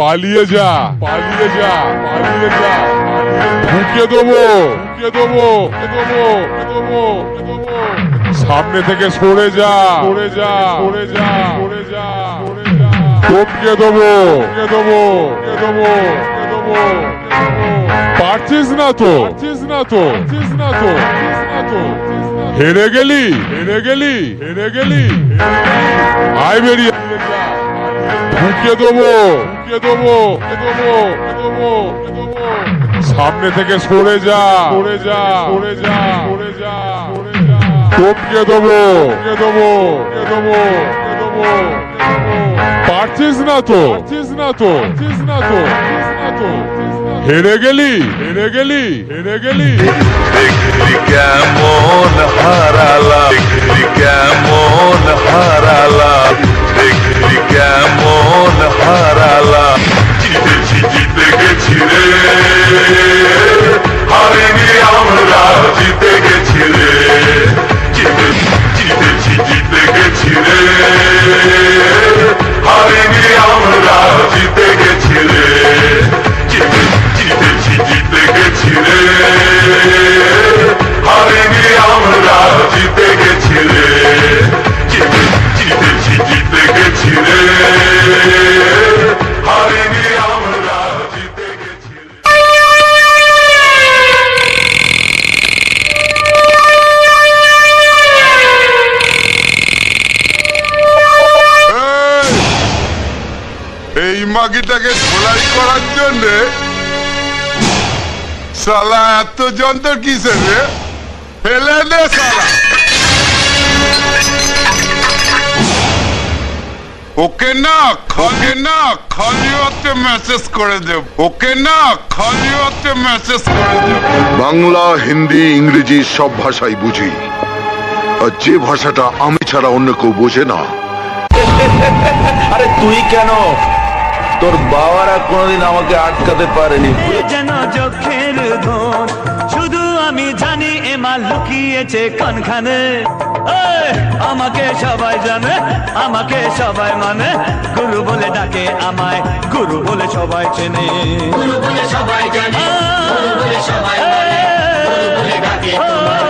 পালিয়ে যা, পালিয়ে যা, পালিয়ে যা, ঢুকে দেবো, ঢুকে দেবো, দেবো, দেবো, দেবো। সামনে থেকে সরে যা, সরে যা, সরে যা, সরে যা, সরে যা। টপকে দেবো, টপকে দেবো, দেবো, দেবো। পারছিস না তো, পারছিস না তো, পারছিস না তো, পারছিস না তো। হেরে গেলি, হেরে গেলি, হেরে গেলি। আয় বেরিয়ে ঢুকে দেবো, ঢুকে দেবো, দেবো, দেবো, দেবো। সামনে থেকে সরে যা, সরে যা, সরে যা, সরে যা, সরে যা। টপকে দেবো, টপকে দেবো, দেবো, দেবো। পারছিস না তো, পারছিস না তো, পারছিস না তো, পারছিস না তো। হেরে গেলি, হেরে গেলি, হেরে গেলি। দেখলি কেমন হারালা, দেখলি কেমন হারালা, দেখলি কেমন হারালা। জিতেছি, জিতে গেছি রে, হারিনি আমরা, জিতে গেছি রে। জিতেছি, জিতে গেছি রে, হারিনি আমরা, জিতে গেছি রে। জিতেছি, জিতে গেছি রে, হারিনি আমরা, জিতে গেছি রে। জিতেছি, জিতে গেছি রে, হারিনি আমরা, জিতে গেছি রে। এই মাগিটাকে ধোলাই করার জন্যে সালা এত যন্ত্র কিসের রে? ফেলে দে সালা। ওকে না খালি হাতে মেসেজ করে দেব, ওকে না খালি হাতে মেসেজ করে দেব। বাংলা, হিন্দি, ইংরেজি সব ভাষাই বুঝি, আর যে ভাষাটা আমি ছাড়া অন্য কেউ বোঝে না। আরে তুই কেন? তোর বাবারা কোনোদিন আমাকে আটকাতে পারেনি। যেন চোখের ধন, শুধু আমি জানি এমা লুকিয়েছে কোনখানে। আমাকে সবাই জানে, আমাকে সবাই মানে, গুরু বলে ডাকে আমায়, গুরু বলে সবাই চেনে, গুরু বলে সবাই জানে, গুরু বলে সবাই মানে, গুরু বলে ডাকে তোমায়।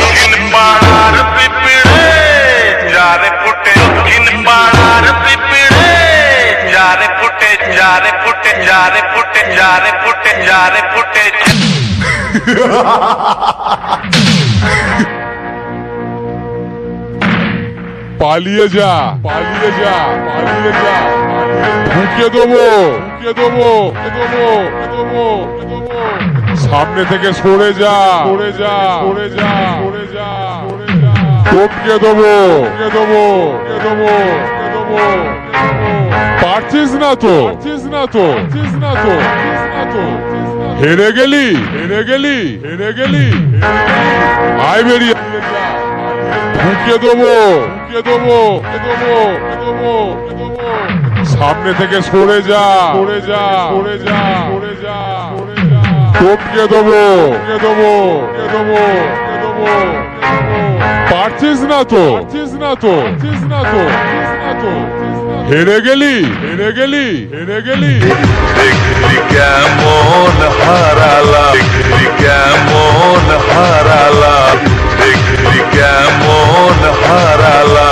দক্ষিণ পাড়ার পিঁপড়ে যারে ফুটে, দক্ষিণ পাড়ার পিঁপড়ে যারে ফুটে, যারে ফুটে, যারে ফুটে, যারে ফুটে, যারে ফুটে। পালিয়ে যা, পালিয়ে যা, পালিয়ে যা। ঢুকে দেবো, ঢুকে দেবো, দেবো, দেবো, দেবো। সামনে থেকে সরে যা, সরে যা, সরে যা, সরে যা, সরে যা। টপকে দেবো, টপকে দেবো, দেবো, দেবো। পারছিস না তো, পারছিস না তো, পারছিস না তো, পারছিস না তো। হেরে গেলি, হেরে গেলি, হেরে গেলি। আয় বেরিয়ে ঢুকে দেবো, ঢুকে দেবো, দেবো, দেবো, দেবো। সামনে থেকে সরে যা, সরে যা, সরে যা, সরে যা, সরে যা। টপকে দেবো, টপকে দেবো, দেবো, দেবো। পারছিস না তো, পারছিস না তো, পারছিস না তো, পারছিস না তো। হেরে গেলি, হেরে গেলি, হেরে গেলি। দেখলি কেমন হারালা, দেখলি কেমন হারালা, দেখলি কেমন হারালা।